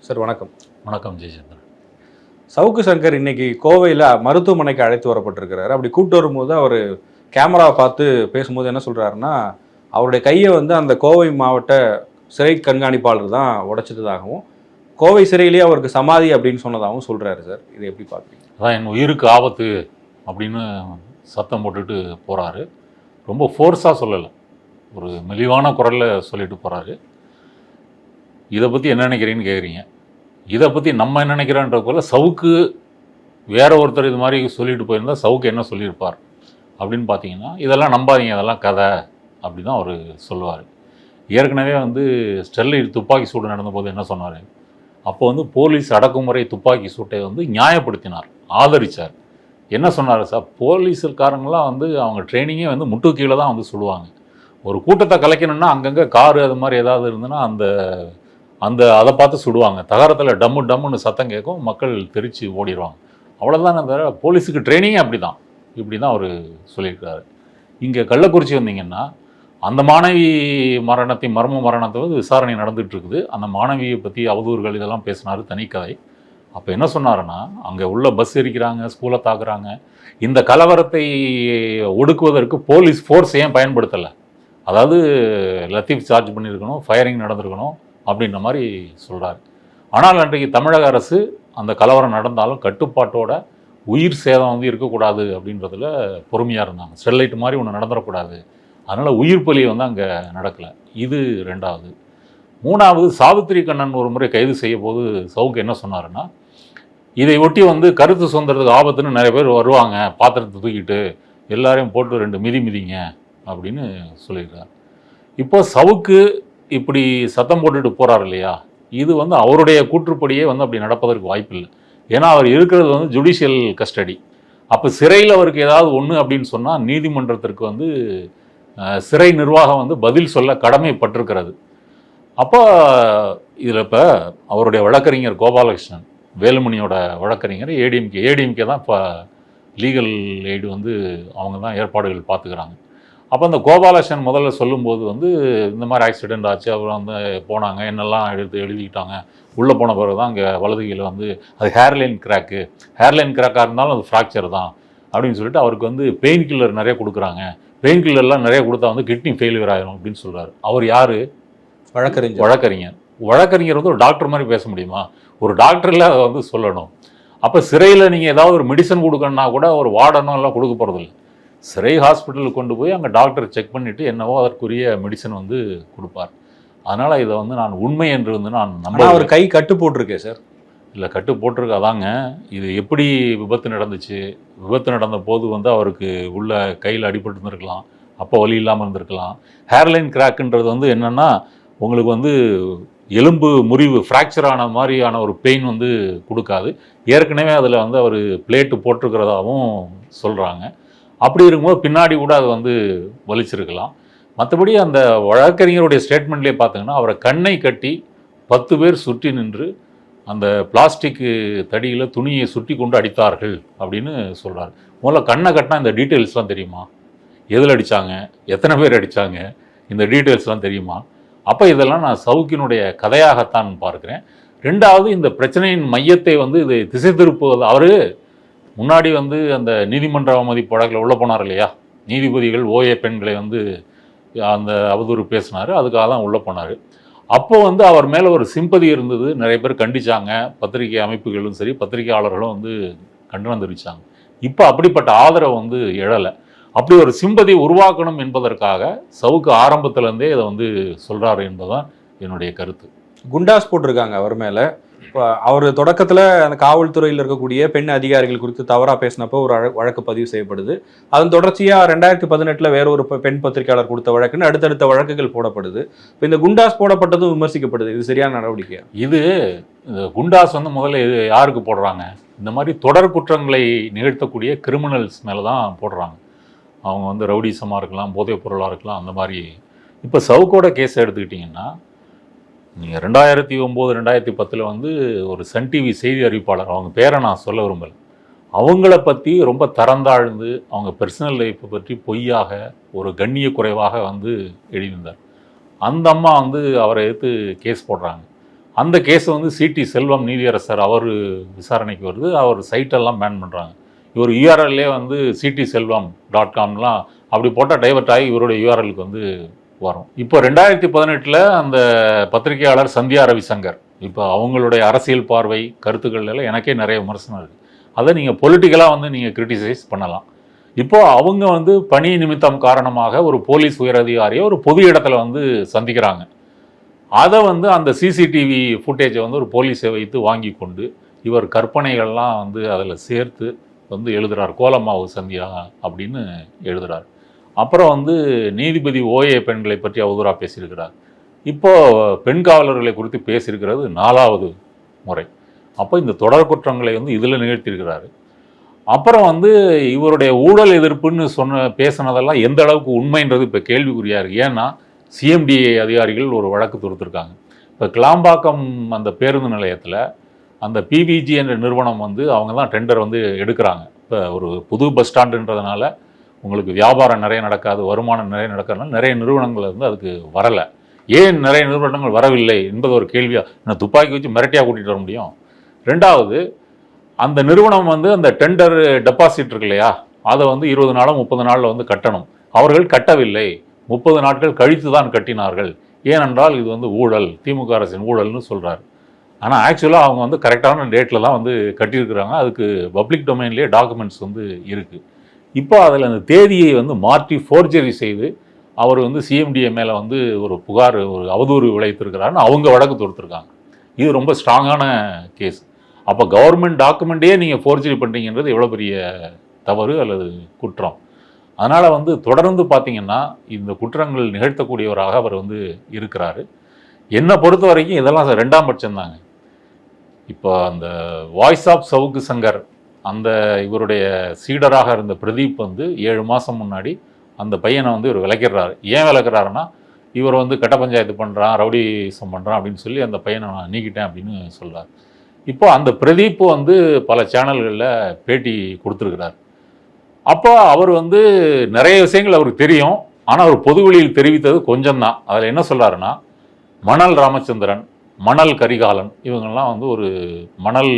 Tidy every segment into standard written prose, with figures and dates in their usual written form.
Sir வணக்கம். வணக்கம் ஜெயச்சந்திரன். சவுக்கு சங்கர் இன்னைக்கு கோவையில் மருத்துவமனைக்கு அழைத்து வரப்பட்டிருக்கிறாரு. அப்படி கூப்பிட்டு வரும்போது அவர் கேமராவை பார்த்து பேசும்போது என்ன சொல்கிறாருன்னா, அவருடைய கையை அந்த கோவை மாவட்ட சிறை கண்காணிப்பாளர் தான் உடைச்சதாகவும், கோவை சிறையிலேயே அவருக்கு சமாதி அப்படின்னு சொன்னதாகவும் சொல்கிறாரு. சார் இதை எப்படி பார்க்குறீங்க? அதான் என் உயிருக்கு ஆபத்து அப்படின்னு சத்தம் போட்டுட்டு போகிறாரு. ரொம்ப ஃபோர்ஸாக சொல்லலை, ஒரு மெலிவான குரலில் சொல்லிட்டு போகிறாரு. இதை பற்றி என்ன நினைக்கிறீங்கன்னு கேட்குறீங்க. இதை பற்றி நம்ம என்ன நினைக்கிறோன்றதுக்குள்ள சவுக்கு வேற ஒருத்தர் இது மாதிரி சொல்லிட்டு போயிருந்தால் சவுக்கு என்ன சொல்லியிருப்பார் அப்படின்னு பார்த்தீங்கன்னா, இதெல்லாம் நம்பாதீங்க, இதெல்லாம் கதை அப்படி தான் அவர் சொல்லுவார். ஏற்கனவே ஸ்டெர்லைட் துப்பாக்கி சூடு நடந்தபோது என்ன சொன்னார், அப்போ போலீஸ் அடக்குமுறை துப்பாக்கி சூட்டை நியாயப்படுத்தினார், ஆதரித்தார். என்ன சொன்னார் சார், போலீஸுக்காரங்களாம் அவங்க ட்ரைனிங்கே முட்டு கீழே தான் சுடுவாங்க. ஒரு கூட்டத்தை கலைக்கணும்னா அங்கங்கே காரு அது மாதிரி ஏதாவது இருந்ததுன்னா அதை பார்த்து சுடுவாங்க. தகரத்தில் டம்மு டம்முன்னு சத்தம் கேட்கும், மக்கள் தெரித்து ஓடிடுவாங்க. அவ்வளோதான். அந்த போலீஸுக்கு ட்ரைனிங்கே அப்படி தான் அவர் சொல்லியிருக்காரு. இங்கே கள்ளக்குறிச்சி வந்தீங்கன்னா அந்த மாணவி மர்ம மரணத்தை விசாரணை நடந்துகிட்டு இருக்குது. அந்த மாணவியை பற்றி அவதூறுகள் இதெல்லாம் பேசினார், தனிக்கதை. அப்போ என்ன சொன்னாருன்னா, அங்கே உள்ள பஸ் எரிக்கிறாங்க, ஸ்கூலை தாக்குறாங்க, இந்த கலவரத்தை ஒடுக்குவதற்கு போலீஸ் ஃபோர்ஸ் ஏன் பயன்படுத்தலை, அதாவது லத்தீஃப் சார்ஜ் பண்ணியிருக்கணும், ஃபயரிங் நடந்திருக்கணும் அப்படின்ற மாதிரி சொல்கிறார். ஆனால் அன்றைக்கு தமிழக அரசு அந்த கலவரம் நடந்தாலும் கட்டுப்பாட்டோட உயிர் சேதம் இருக்கக்கூடாது அப்படின்றதுல பொறுமையாக இருந்தாங்க. ஸ்டெர்லைட் மாதிரி ஒன்று நடந்துடக்கூடாது, அதனால் உயிர் பலி அங்கே நடக்கலை. இது ரெண்டாவது. மூணாவது, சாவித்திரி கண்ணன் ஒரு முறை கைது செய்ய போது சவுக்கு என்ன சொன்னாருன்னா, இதை ஒட்டி கருத்து சுதந்திரத்துக்கு ஆபத்துன்னு நிறைய பேர் வருவாங்க, பாத்திரத்தை தூக்கிட்டு எல்லாரையும் போட்டு 2 மிதிங்க அப்படின்னு சொல்லியிருக்கார். இப்போ சவுக்கு இப்படி சத்தம் போட்டுட்டு போகிறார் இல்லையா, இது அவருடைய கூற்றுப்படியே அப்படி நடப்பதற்கு வாய்ப்பு இல்லை. ஏன்னா அவர் இருக்கிறது ஜுடிஷியல் கஸ்டடி. அப்போ சிறையில் அவருக்கு ஏதாவது ஒன்று அப்படின்னு சொன்னால் நீதிமன்றத்திற்கு சிறை நிர்வாகம் பதில் சொல்ல கடமைப்பட்டிருக்கிறது. அப்போ இதில் இப்போ அவருடைய வழக்கறிஞர் கோபாலகிருஷ்ணன், வேலுமணியோட வழக்கறிஞர், ஏடிஎம்கே தான் இப்போ லீகல் எய்டு அவங்க தான் ஏற்பாடுகள் பார்த்துக்கிறாங்க. அப்போ அந்த கோபாலகிருஷ்ணன் முதல்ல சொல்லும்போது இந்த மாதிரி ஆக்சிடெண்ட் ஆச்சு, அவர் போனாங்க, என்னெல்லாம் எழுதிக்கிட்டாங்க. உள்ளே போன பிறகு தான் அங்கே வலதுகையில் அது ஹேர்லைன் கிராக்காக இருந்தாலும் அது ஃப்ராக்சர் தான் அப்படின்னு சொல்லிட்டு அவருக்கு பெயின் கில்லர் நிறைய கொடுக்குறாங்க, பெயின் கில்லர்லாம் நிறைய கொடுத்தா கிட்னி ஃபெயிலியர் ஆகிரும் அப்படின்னு சொல்கிறார். அவர் யார்? வழக்கறிஞர் ஒரு டாக்டர் மாதிரி பேச முடியுமா? ஒரு டாக்டரில் அதை சொல்லணும். அப்போ சிறையில் நீங்கள் ஏதாவது ஒரு மெடிசன் கொடுக்கணுன்னா கூட ஒரு வார்டனும் எல்லாம் கொடுக்க போகிறதில்ல. சிறை ஹாஸ்பிட்டலுக்கு கொண்டு போய் அங்கே டாக்டர் செக் பண்ணிவிட்டு என்னவோ அதற்குரிய மெடிசன் கொடுப்பார். அதனால் இதை நான் உண்மை என்று நான் நம்ப. அவர் கை கட்டு போட்டிருக்கேன் சார். இல்லை, கட்டு போட்டிருக்கு. அதாங்க, இது எப்படி விபத்து நடந்துச்சு, விபத்து நடந்த போது அவருக்கு உள்ள கையில் அடிபட்டு இருந்திருக்கலாம், அப்போ வலி இல்லாமல் இருந்திருக்கலாம். ஹேர்லைன் கிராக்குன்றது என்னென்னா, உங்களுக்கு எலும்பு முறிவு ஃப்ராக்சர் ஆன மாதிரியான ஒரு பெயின் கொடுக்காது. ஏற்கனவே அதில் அவர் பிளேட்டு போட்டிருக்கிறதாகவும் சொல்கிறாங்க. அப்படி இருக்கும்போது பின்னாடி கூட அது வலிச்சிருக்கலாம். மற்றபடி அந்த வழக்கறிஞருடைய ஸ்டேட்மெண்ட்லேயே பார்த்தீங்கன்னா, அவரை கண்ணை கட்டி 10 பேர் சுற்றி நின்று அந்த பிளாஸ்டிக்கு தடியில் துணியை சுற்றி கொண்டு அடித்தார்கள் அப்படின்னு சொல்கிறார். முதல்ல கண்ணை கட்டினா இந்த டீட்டெயில்ஸ்லாம் தெரியுமா? எதில் அடித்தாங்க, எத்தனை பேர் அடித்தாங்க, இந்த டீட்டெயில்ஸ்லாம் தெரியுமா? அப்போ இதெல்லாம் நான் சவுக்கினுடைய கதையாகத்தான் பார்க்குறேன். ரெண்டாவது, இந்த பிரச்சனையின் மையத்தை இதை திசை திருப்புவது. அவர் முன்னாடி அந்த நீதிமன்ற அவமதி வழக்கில் உள்ளே போனார் இல்லையா, நீதிபதிகள் ஓஏ பெண்களை அந்த அவதூறு பேசினார், அதுக்காக தான் உள்ளே போனார். அப்போ அவர் மேலே ஒரு சிம்பதி இருந்தது, நிறைய பேர் கண்டிச்சாங்க, பத்திரிகை அமைப்புகளும் சரி பத்திரிகையாளர்களும் கண்டனம் தெரிவித்தாங்க. இப்போ அப்படிப்பட்ட ஆதரவு எழலை. அப்படி ஒரு சிம்பதி உருவாக்கணும் என்பதற்காக சவுக்கு ஆரம்பத்திலேருந்தே இதை சொல்கிறாரு என்பதுதான் என்னுடைய கருத்து. குண்டாஸ் போட்டிருக்காங்க அவர் மேலே. இப்போ அவர் தொடக்கத்தில் அந்த காவல்துறையில் இருக்கக்கூடிய பெண் அதிகாரிகள் குறித்து தவறாக பேசினப்போ ஒரு வழக்கு பதிவு செய்யப்படுது. அதன் தொடர்ச்சியாக 2018 வேற ஒரு பெண் பத்திரிகையாளர் கொடுத்த வழக்குன்னு அடுத்தடுத்த வழக்குகள் போடப்படுது. இப்போ இந்த குண்டாஸ் போடப்பட்டதும் விமர்சிக்கப்படுது. இது சரியான நடவடிக்கை? இது குண்டாஸ் முதல்ல யாருக்கு போடுறாங்க? இந்த மாதிரி தொடர் குற்றங்களை நிகழ்த்தக்கூடிய கிரிமினல்ஸ் மேலே தான் போடுறாங்க. அவங்க ரவுடிசமாக இருக்கலாம், போதைப் பொருளாக இருக்கலாம், அந்த மாதிரி. இப்போ சவுக்கோட கேஸை எடுத்துக்கிட்டிங்கன்னா, நீங்கள் 2009 2010 ஒரு சன் டிவி செய்தி அறிவிப்பாளர், அவங்க பேரை நான் சொல்ல விரும்பலை, அவங்கள பற்றி ரொம்ப தரந்தாழ்ந்து அவங்க பர்சனல் லைஃப்பை பற்றி பொய்யாக ஒரு கண்ணிய குறைவாக எழுதியிருந்தார். அந்த அம்மா அவரை எடுத்து கேஸ் போடுறாங்க. அந்த கேஸ் வந்து சிடி செல்வம் நீதியரசர் அவர் விசாரணைக்கு வருது. அவர் சைட்டெல்லாம் பேன் பண்ணுறாங்க. இவர் யூஆர்எல்லே வந்து ctselvam.comலாம் அப்படி போட்டால் டைவர்ட் ஆகி இவருடைய யூஆர்எலுக்கு வந்து வரும். இப்போ 2018 அந்த பத்திரிகையாளர் சந்தியா ரவிசங்கர், இப்போ அவங்களுடைய அரசியல் பார்வை கருத்துக்கள் எல்லாம் எனக்கே நிறைய விமர்சனம் இருக்குது. அதை நீங்கள் பொலிட்டிக்கலாக வந்து நீங்கள் கிரிட்டிசைஸ் பண்ணலாம். இப்போது அவங்க வந்து பணி நிமித்தம் காரணமாக ஒரு போலீஸ் உயரதிகாரியை ஒரு பொது இடத்துல வந்து சந்திக்கிறாங்க. அதை வந்து அந்த சிசிடிவி ஃபுட்டேஜை வந்து ஒரு போலீஸை வைத்து வாங்கி கொண்டு இவர் கற்பனைகள்லாம் வந்து அதில் சேர்த்து வந்து எழுதுகிறார். கோலமாவு சந்தியா அப்படின்னு எழுதுகிறார். அப்புறம் வந்து நீதிபதி ஓஏ பெண்களை பற்றி அவதூறாக பேசியிருக்கிறார். இப்போது பெண் காவலர்களை குறித்து பேசியிருக்கிறது 4வது முறை. அப்போ இந்த தொடர் குற்றங்களை வந்து இதில் நிகழ்த்தியிருக்கிறாரு. அப்புறம் வந்து இவருடைய ஊழல் எதிர்ப்புன்னு பேசினதெல்லாம் எந்த அளவுக்கு உண்மைன்றது இப்போ கேள்விக்குறியாக இருக்குது. ஏன்னா சிஎம்டிஏ அதிகாரிகள் ஒரு வழக்கு தொடுத்துருக்காங்க. இப்போ கிளாம்பாக்கம் அந்த பேருந்து நிலையத்தில் அந்த பிபிஜி என்ற நிறுவனம் வந்து அவங்க தான் டெண்டர் வந்து எடுக்கிறாங்க. இப்போ ஒரு புது பஸ் ஸ்டாண்டுன்றதுனால உங்களுக்கு வியாபாரம் நிறைய நடக்காது, வருமானம் நிறைய நடக்கிறதுனால நிறைய நிறுவனங்கள் வந்து அதுக்கு வரலை. ஏன் நிறைய நிறுவனங்கள் வரவில்லை என்பது ஒரு கேள்வியாக. நான் துப்பாக்கி வச்சு மிரட்டியாக கூட்டிகிட்டு வர முடியும். 2வது, அந்த நிறுவனம் வந்து அந்த டெண்டர் டெபாசிட் இருக்கு இல்லையா, அதை வந்து 20 நாளோ 30 நாளில் வந்து கட்டணும். அவர்கள் கட்டவில்லை. 30 நாட்கள் கழித்து தான் கட்டினார்கள். ஏனென்றால் இது வந்து ஊழல், திமுக அரசின் ஊழல்னு சொல்கிறார். ஆனால் ஆக்சுவலாக அவங்க வந்து கரெக்டான டேட்டில் தான் வந்து கட்டியிருக்கிறாங்க. அதுக்கு பப்ளிக் டொமைன்லேயே டாக்குமெண்ட்ஸ் வந்து இருக்குது. இப்போ அதில் அந்த தேதியை வந்து மாற்றி ஃபோர்ஜரி செய்து அவர் வந்து சிஎம்டிஏ மேலே வந்து ஒரு புகார், ஒரு அவதூறு விளைவித்திருக்கிறாருன்னு அவங்க வழக்கு தொடுத்துருக்காங்க. இது ரொம்ப ஸ்ட்ராங்கான கேஸ். அப்போ கவர்மெண்ட் டாக்குமெண்ட்டே நீங்கள் ஃபோர்ஜரி பண்ணுறீங்கன்றது எவ்வளோ பெரிய தவறு அல்லது குற்றம். அதனால் வந்து தொடர்ந்து பார்த்திங்கன்னா இந்த குற்றங்கள் நிகழ்த்தக்கூடியவராக அவர் வந்து இருக்கிறாரு. என்னை பொறுத்த வரைக்கும் இதெல்லாம் 2ஆம் பட்சம்தாங்க. இப்போ அந்த வாய்ஸ் ஆஃப் சவுக்கு சங்கர் அந்த இவருடைய சீடராக இருந்த பிரதீப் வந்து 7 மாதம் முன்னாடி அந்த பையனை வந்து இவர் விளக்கிறாரு. ஏன் விளக்குறாருன்னா, இவர் வந்து கட்ட பஞ்சாயத்து பண்ணுறான், ரவுடிசம் பண்ணுறான் அப்படின்னு சொல்லி அந்த பையனை நான் நீக்கிட்டேன் அப்படின்னு சொல்கிறார். இப்போ அந்த பிரதீப் வந்து பல சேனல்களில் பேட்டி கொடுத்துருக்கிறார். அப்போ அவர் வந்து நிறைய விஷயங்கள் அவருக்கு தெரியும். ஆனால் அவர் பொதுவெளியில் தெரிவித்தது கொஞ்சம்தான். அதில் என்ன சொல்கிறாருன்னா, மணல் ராமச்சந்திரன், மணல் கரிகாலன் இவங்கெல்லாம் வந்து ஒரு மணல்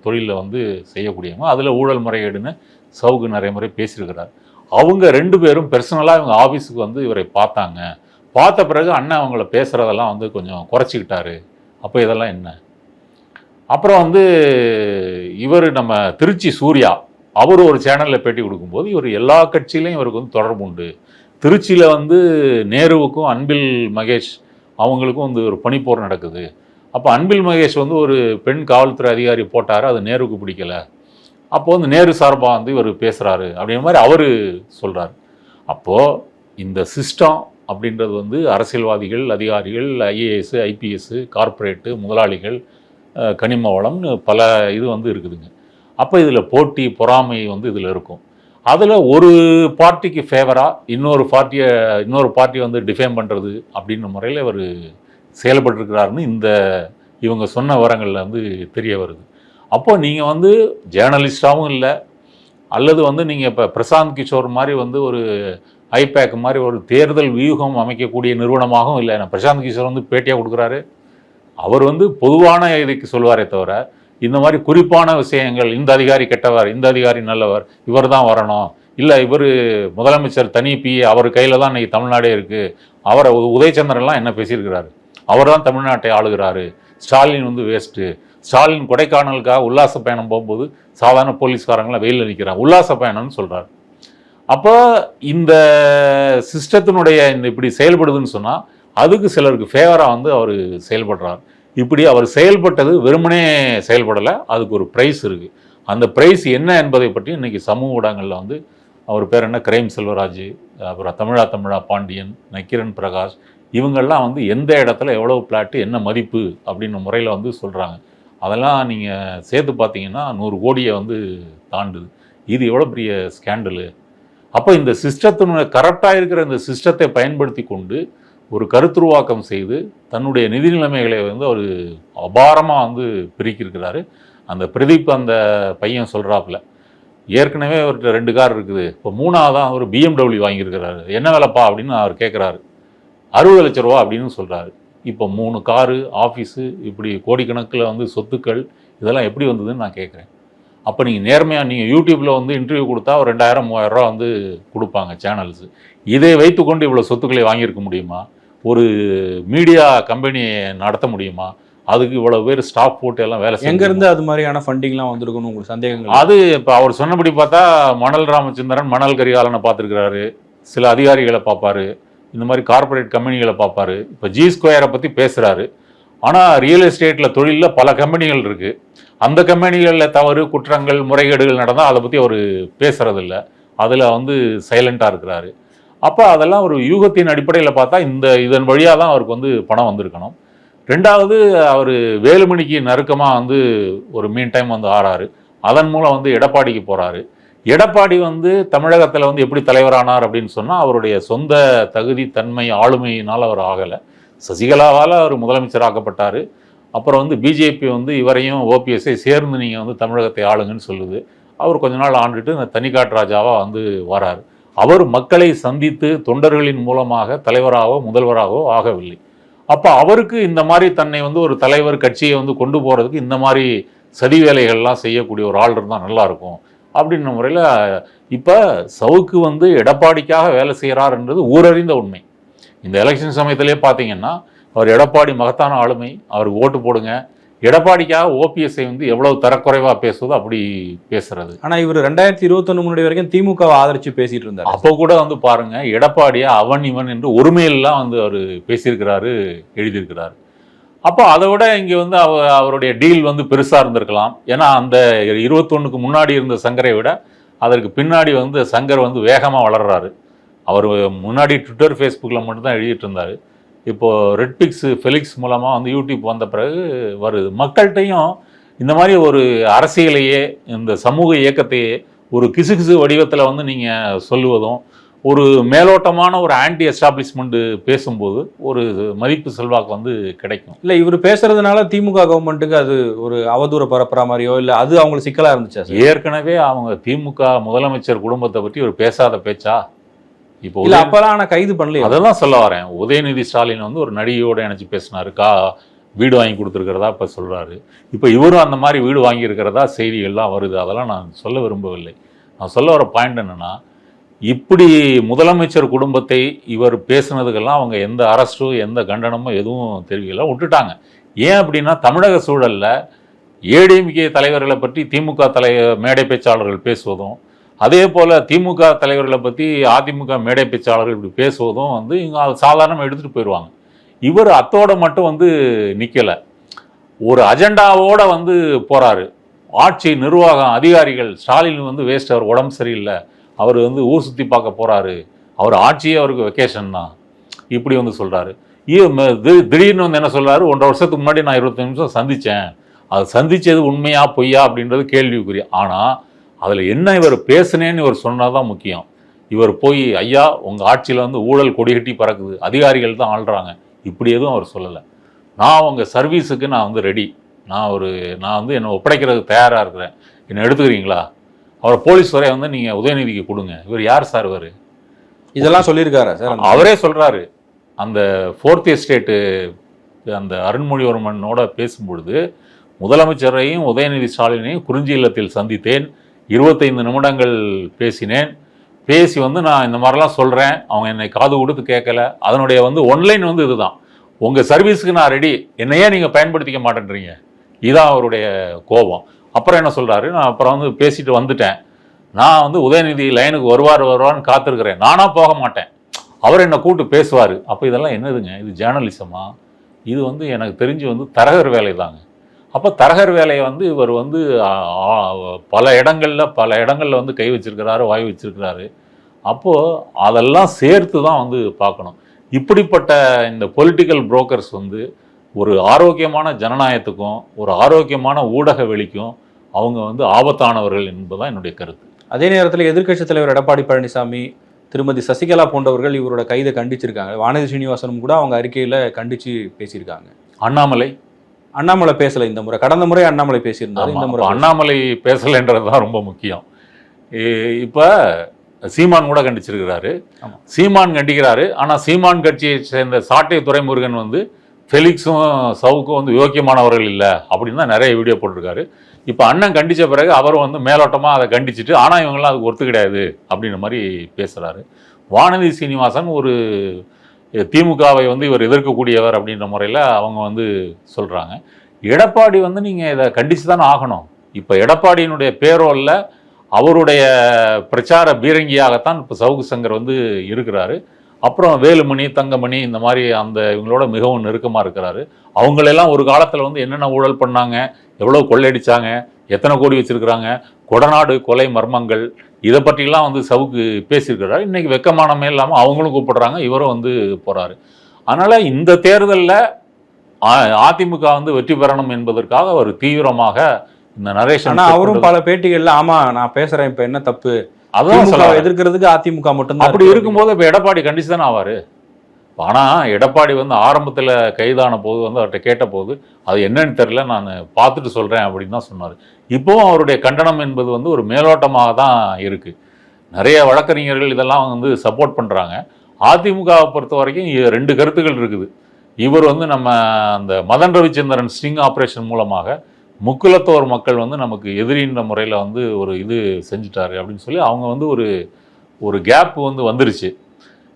தொழிலில் வந்து செய்யக்கூடியவங்க. அதில் ஊழல் முறைகேடுன்னு சவுக்கு நிறைய முறை பேசியிருக்கிறார். அவங்க 2 பேரும் பர்சனலாக இவங்க ஆஃபீஸுக்கு வந்து இவரை பார்த்தாங்க. பார்த்த பிறகு அண்ணன் அவங்கள பேசுகிறதெல்லாம் வந்து கொஞ்சம் குறைச்சிக்கிட்டாரு. அப்போ இதெல்லாம் என்ன? அப்புறம் வந்து இவர் நம்ம திருச்சி சூர்யா அவர் ஒரு சேனலில் பேட்டி கொடுக்கும்போது இவர் எல்லா கட்சியிலையும் இவருக்கு வந்து தொடர்பு உண்டு. திருச்சியில் வந்து நேருவுக்கும் அன்பில் மகேஷ் அவங்களுக்கும் வந்து ஒரு பனிப்போர் நடக்குது. அப்போ அன்பில் மகேஷ் வந்து ஒரு பெண் காவல்துறை அதிகாரி போட்டார், அது நேருக்கு பிடிக்கலை. அப்போது வந்து நேரு சார்பாக வந்து இவர் பேசுகிறாரு அப்படின்ற மாதிரி அவர் சொல்கிறார். அப்போது இந்த சிஸ்டம் அப்படின்றது வந்து அரசியல்வாதிகள், அதிகாரிகள், ஐஏஎஸ், ஐபிஎஸ், கார்ப்பரேட்டு, முதலாளிகள், கனிம வளம்னு பல இது வந்து இருக்குதுங்க. அப்போ இதில் போட்டி பொறாமை வந்து இதில் இருக்கும். அதில் ஒரு பார்ட்டிக்கு ஃபேவராக இன்னொரு பார்ட்டியை வந்து டிஃபேம் பண்ணுறது அப்படின்ற முறையில் அவர் செயல்பட்டுருக்கிறாருன்னு இவங்க சொன்ன விவரங்களில் வந்து தெரிய வருது. அப்போ நீங்கள் வந்து ஜேர்னலிஸ்டாகவும் இல்லை, அல்லது வந்து நீங்கள் இப்போ பிரசாந்த் கிஷோர் மாதிரி வந்து ஒரு ஐபேக் மாதிரி ஒரு தேர்தல் வியூகம் அமைக்கக்கூடிய நிறுவனமாகவும் இல்லை. நான் பிரசாந்த் கிஷோர் வந்து பேட்டியாக கொடுக்குறாரு. அவர் வந்து பொதுவான இதுக்கு சொல்வாரே தவிர இந்த மாதிரி குறிப்பான விஷயங்கள், இந்த அதிகாரி கெட்டவர், இந்த அதிகாரி நல்லவர், இவர் தான் வரணும், இல்லை இவர் முதலமைச்சர் தனி பிஏ அவர் கையில் தான் இன்றைக்கி தமிழ்நாடே இருக்குது, அவரை உதயச்சந்திரன்லாம் என்ன பேசியிருக்கிறாரு, அவர் தான் தமிழ்நாட்டை ஆளுகிறாரு, ஸ்டாலின் வந்து வேஸ்ட்டு, ஸ்டாலின் கொடைக்கானலுக்காக உல்லாச பயணம் போகும்போது சாதாரண போலீஸ்காரங்களாம் வெயிலில் நிற்கிறாங்க, உல்லாச பயணம்னு சொல்கிறார். அப்போ இந்த சிஸ்டத்தினுடைய இப்படி செயல்படுதுன்னு சொன்னால் அதுக்கு சிலருக்கு ஃபேவராக வந்து அவர் செயல்படுறார். இப்படி அவர் செயல்பட்டது வெறுமனே செயல்படலை, அதுக்கு ஒரு ப்ரைஸ் இருக்குது. அந்த ப்ரைஸ் என்ன என்பதை பற்றி இன்றைக்கி சமூக ஊடகங்களில் வந்து அவர் பேர் என்ன, கிரைம் செல்வராஜ், அப்புறம் தமிழா பாண்டியன், நக்கீரன் பிரகாஷ், இவங்கெல்லாம் வந்து எந்த இடத்துல எவ்வளோ பிளாட்டு என்ன மதிப்பு அப்படின்ற முறையில் வந்து சொல்கிறாங்க. அதெல்லாம் நீங்கள் சேர்த்து பார்த்தீங்கன்னா 100 கோடியை வந்து தாண்டுது. இது எவ்வளோ பெரிய ஸ்கேண்டலு. அப்போ இந்த சிஸ்டத்தினுடைய கரெக்டாக இருக்கிற இந்த சிஸ்டத்தை பயன்படுத்தி கொண்டு ஒரு கருத்துருவாக்கம் செய்து தன்னுடைய நிதி நிலைமைகளை வந்து அவர் அபாரமாக வந்து பிரிக்கிருக்கிறாரு. அந்த பிரதீப் அந்த பையன் சொல்கிறாப்புல, ஏற்கனவே அவர்கிட்ட 2 கார் இருக்குது, இப்போ 3ஆவதாக ஒரு BMW வாங்கியிருக்கிறாரு, என்ன விலைப்பா அப்படின்னு அவர் கேட்குறாரு. 60 லட்ச ரூபா அப்படின்னு சொல்கிறாரு. இப்போ 3 காரு, ஆஃபீஸு, இப்படி கோடிக்கணக்கில் வந்து சொத்துக்கள், இதெல்லாம் எப்படி வந்ததுன்னு நான் கேட்குறேன். அப்போ நீங்கள் நேர்மையாக நீங்கள் யூடியூப்பில் வந்து இன்டர்வியூ கொடுத்தா ஒரு 2000 3000 ரூபா வந்து கொடுப்பாங்க சேனல்ஸு. இதை வைத்துக்கொண்டு இவ்வளோ சொத்துக்களை வாங்கியிருக்க முடியுமா? ஒரு மீடியா கம்பெனியை நடத்த முடியுமா? அதுக்கு இவ்வளோ பேர் ஸ்டாஃப் போட்டு எல்லாம் வேலை எங்கேருந்து அது மாதிரியான ஃபண்டிங்லாம் வந்திருக்குன்னு உங்களுக்கு சந்தேகங்கள்? அது இப்போ அவர் சொன்னபடி பார்த்தா மணல் ராமச்சந்திரன் மணல் கரிகாலனை பார்த்துருக்கிறாரு, சில அதிகாரிகளை பார்ப்பாரு, இந்த மாதிரி கார்ப்பரேட் கம்பெனிகளை பார்ப்பாரு. இப்போ ஜி ஸ்கொயரை பற்றி பேசுகிறாரு. ஆனால் ரியல் எஸ்டேட்டில் தொழிலில் பல கம்பெனிகள் இருக்குது. அந்த கம்பெனிகளில் தவறு குற்றங்கள் முறைகேடுகள் நடந்தால் அதை பற்றி அவர் பேசுகிறதில்ல. அதில் வந்து சைலண்ட்டாக இருக்கிறாரு. அப்போ அதெல்லாம் ஒரு யூகத்தின் அடிப்படையில் பார்த்தா இதன் வழியாக தான் அவருக்கு வந்து பணம் வந்திருக்கணும். ரெண்டாவது, அவர் வேலுமணிக்கு நறுக்கமாக வந்து ஒரு மீன் டைம் வந்து ஆறாரு. அதன் மூலம் வந்து எடப்பாடிக்கு போகிறாரு. எடப்பாடி வந்து தமிழகத்தில் வந்து எப்படி தலைவரானார் அப்படின்னு சொன்னால் அவருடைய சொந்த தகுதி தன்மை ஆளுமையினால் அவர் ஆகலை. சசிகலாவால் அவர் முதலமைச்சராக்கப்பட்டார். அப்புறம் வந்து பிஜேபி வந்து இவரையும் ஓபிஎஸ்ஐ சேர்ந்து நீங்கள் வந்து தமிழகத்தை ஆளுங்கன்னு சொல்லுது. அவர் கொஞ்ச நாள் ஆண்டுட்டு இந்த தனிக்காட்டு ராஜாவாக வந்து வராரு. அவர் மக்களை சந்தித்து தொண்டர்களின் மூலமாக தலைவராகவோ முதல்வராகவோ ஆகவில்லை. அப்போ அவருக்கு இந்த மாதிரி தன்னை வந்து ஒரு தலைவர் கட்சியை வந்து கொண்டு போகிறதுக்கு இந்த மாதிரி சதி வேலைகள்லாம் செய்யக்கூடிய ஒரு ஆள் இருந்தால் நல்லாயிருக்கும் அப்படின்ற முறையில் இப்போ சவுக்கு வந்து எடப்பாடிக்காக வேலை செய்கிறாருன்றது ஊரறிந்த உண்மை. இந்த எலெக்ஷன் சமயத்திலே பார்த்தீங்கன்னா அவர் எடப்பாடி மகத்தான ஆளுமை, அவருக்கு ஓட்டு போடுங்க, எடப்பாடிக்காக ஓபிஎஸ்ஐ வந்து எவ்வளவு தரக்குறைவாக பேசுவதோ அப்படி பேசுறது. ஆனால் இவர் 2021 முன்னாடி வரைக்கும் திமுகவை ஆதரித்து பேசிட்டு இருந்தார். அப்போ கூட வந்து பாருங்க எடப்பாடியா அவன் இவன் என்று ஒருமையெல்லாம் வந்து அவர் பேசியிருக்கிறாரு, எழுதியிருக்கிறாரு. அப்போ அதை விட இங்கே வந்து அவருடைய டீல் வந்து பெருசாக இருந்திருக்கலாம். ஏன்னா அந்த 21க்கு முன்னாடி இருந்த சங்கரை விட அதற்கு பின்னாடி வந்து சங்கர் வந்து வேகமாக வளர்றாரு. அவர் முன்னாடி ட்விட்டர் ஃபேஸ்புக்கில் மட்டும்தான் எழுதிட்டு இருந்தார். இப்போது ரெட்பிக்ஸ் ஃபெலிக்ஸ் மூலமாக வந்து யூடியூப் வந்த பிறகு வருது. மக்கள்கிட்டையும் இந்த மாதிரி ஒரு அரசியலையே இந்த சமூக இயக்கத்தையே ஒரு கிசுகிசு வடிவத்தில் வந்து நீங்கள் சொல்லுவதும் ஒரு மேலோட்டமான ஒரு ஆன்டி எஸ்டாப்ளிஷ்மெண்ட் பேசும்போது ஒரு மதிப்பு செல்வாக்கு வந்து கிடைக்கும். இல்லை இவர் பேசுறதுனால திமுக கவர்மெண்ட்டுக்கு அது ஒரு அவதூற பரப்புற மாதிரியோ இல்லை அது அவங்களுக்கு சிக்கலாக இருந்துச்சா? ஏற்கனவே அவங்க திமுக முதலமைச்சர் குடும்பத்தை பற்றி ஒரு பேசாத பேச்சா? இப்போ இல்லை அப்போலாம் ஆனால் கைது பண்ணல. அதெல்லாம் சொல்ல வரேன். உதயநிதி ஸ்டாலின் வந்து ஒரு நடிகையோடு இணைச்சி பேசினாரு, வீடு வாங்கி கொடுத்துருக்கிறதா இப்போ சொல்கிறாரு. இப்போ இவரும் அந்த மாதிரி வீடு வாங்கியிருக்கிறதா செய்திகள்லாம் வருது. அதெல்லாம் நான் சொல்ல விரும்பவில்லை. நான் சொல்ல வர பாயிண்ட் என்னென்னா, இப்படி முதலமைச்சர் குடும்பத்தை இவர் பேசுனதுக்கெல்லாம் அவங்க எந்த அரஸ்டோ எந்த கண்டனமோ எதுவும் தெரிவிக்கல, விட்டுட்டாங்க. ஏன் அப்படின்னா தமிழக சூழலில் ஏடிஎம்கே தலைவர்களை பற்றி திமுக மேடை பேச்சாளர்கள் பேசுவதும், அதே போல் திமுக தலைவர்களை பற்றி அதிமுக மேடை பேச்சாளர்கள் இப்படி பேசுவதும் வந்து இங்கே அது சாதாரணமாக எடுத்துகிட்டு போயிடுவாங்க. இவர் அத்தோட மட்டும் வந்து நிற்கலை, ஒரு அஜெண்டாவோடு வந்து போகிறாரு. ஆட்சி நிர்வாகம் அதிகாரிகள் ஸ்டாலின் வந்து வேஸ்ட், அவர் உடம்பு சரியில்லை, அவர் வந்து ஊர் சுற்றி பார்க்க போகிறாரு, அவர் ஆட்சியே அவருக்கு வெக்கேஷன் தான், இப்படி வந்து சொல்கிறாரு. திடீர்னு வந்து என்ன சொல்கிறாரு, 1.5 வருஷத்துக்கு முன்னாடி நான் 25 நிமிஷம் சந்தித்தேன், அது சந்தித்தது உண்மையா பொய்யா அப்படின்றது கேள்விக்குரிய. ஆனால் அதில் என்ன இவர் பேசுனேன்னு இவர் சொன்னால் தான் முக்கியம். இவர் போய் ஐயா உங்கள் ஆட்சியில் வந்து ஊழல் கொடிகட்டி பறக்குது, அதிகாரிகள் தான் ஆள்றாங்க, இப்படி எதுவும் அவர் சொல்லலை. நான் உங்கள் சர்வீஸுக்கு நான் வந்து ரெடி, நான் வந்து என்னை ஒப்படைக்கிறதுக்கு தயாராக இருக்கிறேன், என்னை எடுத்துக்கிறீங்களா? அவரை போலீஸ் வரைய வந்து நீங்கள் உதயநிதிக்கு கொடுங்க. இவர் யார் சார் இவர்? இதெல்லாம் சொல்லியிருக்காரா சார்? அவரே சொல்கிறாரு. அந்த 4th எஸ்டேட்டு அந்த அருண்மொழிவர்மனோட பேசும்பொழுது முதலமைச்சரையும் உதயநிதி ஸ்டாலினையும் குறிஞ்சி இல்லத்தில் சந்தித்தேன், 25 நிமிடங்கள் பேசினேன், பேசி வந்து நான் இந்த மாதிரிலாம் சொல்கிறேன், அவங்க என்னை காது கொடுத்து கேட்கல. அதனுடைய வந்து ஒன்லைன் வந்து இதுதான், உங்கள் சர்வீஸுக்கு நான் ரெடி, என்னையே நீங்கள் பயன்படுத்திக்க மாட்டேன்றீங்க, இதுதான் அவருடைய கோபம். அப்புறம் என்ன சொல்கிறாரு, நான் அப்புறம் வந்து பேசிட்டு வந்துட்டேன், நான் வந்து உதயநிதி லைனுக்கு வருவார்னு காத்திருக்கிறேன், நானாக போக மாட்டேன், அவர் என்னை கூப்பிட்டு பேசுவார். அப்போ இதெல்லாம் என்னதுங்க, இது ஜேர்னலிசமா? இது வந்து எனக்கு தெரிஞ்சு வந்து தரகர் வேலை தாங்க. அப்போ தரகர் வேலையை வந்து இவர் வந்து பல இடங்களில் வந்து கை வச்சிருக்கிறாரு, வாய் வச்சிருக்கிறாரு. அப்போது அதெல்லாம் சேர்த்து தான் வந்து பார்க்கணும். இப்படிப்பட்ட இந்த பொலிட்டிக்கல் புரோக்கர்ஸ் வந்து ஒரு ஆரோக்கியமான ஜனநாயகத்துக்கும் ஒரு ஆரோக்கியமான ஊடக வெளிக்கும் அவங்க வந்து ஆபத்தானவர்கள் என்பதுதான் என்னுடைய கருத்து. அதே நேரத்தில் எதிர்க்கட்சித் தலைவர் எடப்பாடி பழனிசாமி, திருமதி சசிகலா போன்றவர்கள் இவரோட கைதை கண்டிச்சிருக்காங்க. வானதி சீனிவாசனும் கூட அவங்க அறிக்கையில் கண்டித்து பேசியிருக்காங்க. அண்ணாமலை பேசலை இந்த முறை, கடந்த முறை அண்ணாமலை பேசியிருந்தார், இந்த முறை அண்ணாமலை பேசலைன்றது தான் ரொம்ப முக்கியம். இப்போ சீமான் கூட கண்டிச்சிருக்கிறாரு, சீமான் கண்டிக்கிறாரு. ஆனால் சீமான் கட்சியை சேர்ந்த சாட்டை துரைமுருகன் வந்து ஃபெலிக்ஸும் சவுக்கும் வந்து யோக்கியமானவர்கள் இல்லை அப்படின்னு தான் நிறைய வீடியோ போட்டிருக்காரு. இப்போ அண்ணன் கண்டித்த பிறகு அவரும் வந்து மேலோட்டமாக அதை கண்டிச்சுட்டு ஆனால் இவங்கெல்லாம் அதுக்கு ஒத்து கிடையாது அப்படின்ற மாதிரி பேசுகிறாரு. வானதி சீனிவாசன் ஒரு திமுகவை வந்து இவர் எதிர்க்கக்கூடியவர் அப்படின்ற முறையில் அவங்க வந்து சொல்கிறாங்க. எடப்பாடி வந்து நீங்கள் இதை கண்டித்து தானே ஆகணும். இப்போ எடப்பாடியினுடைய பேரோலில் அவருடைய பிரச்சார பீரங்கியாகத்தான் இப்போ சவுக்கு சங்கர் வந்து இருக்கிறாரு. அப்புறம் வேலுமணி, தங்கமணி இந்த மாதிரி அந்த இவங்களோட மிகவும் நெருக்கமாக இருக்கிறாரு. அவங்களெல்லாம் ஒரு காலத்தில் வந்து என்னென்ன ஊழல் பண்ணாங்க, எவ்வளோ கொள்ளையடிச்சாங்க, எத்தனை கோடி வச்சுருக்கிறாங்க, கொடநாடு கொலை மர்மங்கள் இதை பற்றிலாம் வந்து சவுக்கு பேசியிருக்கிறாரு. இன்றைக்கி வெக்கமானமே இல்லாமல் அவங்களும் கூப்பிடுறாங்க, இவரும் வந்து போகிறாரு. அதனால் இந்த தேர்தலில் அதிமுக வந்து வெற்றி பெறணும் என்பதற்காக அவர் தீவிரமாக இந்த நரேஷன். அவரும் பல பேட்டிகள்ல ஆமா நான் பேசுறேன் இப்ப என்ன தப்பு, அதான் எதிர்க்கிறதுக்கு அதிமுக மட்டும்தான். அப்படி இருக்கும்போது இப்போ எடப்பாடி கண்டிச்சு தானே ஆவார். ஆனால் எடப்பாடி வந்து ஆரம்பத்தில் கைதான போது வந்து அவர்கிட்ட கேட்ட போது அது என்னன்னு தெரியல, நான் பார்த்துட்டு சொல்கிறேன் அப்படின்னு தான் சொன்னார். இப்போவும் அவருடைய கண்டனம் என்பது வந்து ஒரு மேலோட்டமாக தான் இருக்குது. நிறைய வழக்கறிஞர்கள் இதெல்லாம் வந்து சப்போர்ட் பண்ணுறாங்க. அதிமுகவை பொறுத்த வரைக்கும் 2 கருத்துக்கள் இருக்குது. இவர் வந்து நம்ம அந்த மதன் ரவிச்சந்திரன் ஸ்டிங் ஆப்ரேஷன் மூலமாக முக்குலத்தோர் மக்கள் வந்து நமக்கு எதிரின்ற முறையில் வந்து ஒரு இது செஞ்சுட்டாரு அப்படின்னு சொல்லி அவங்க வந்து ஒரு கேப் வந்து வந்துருச்சு.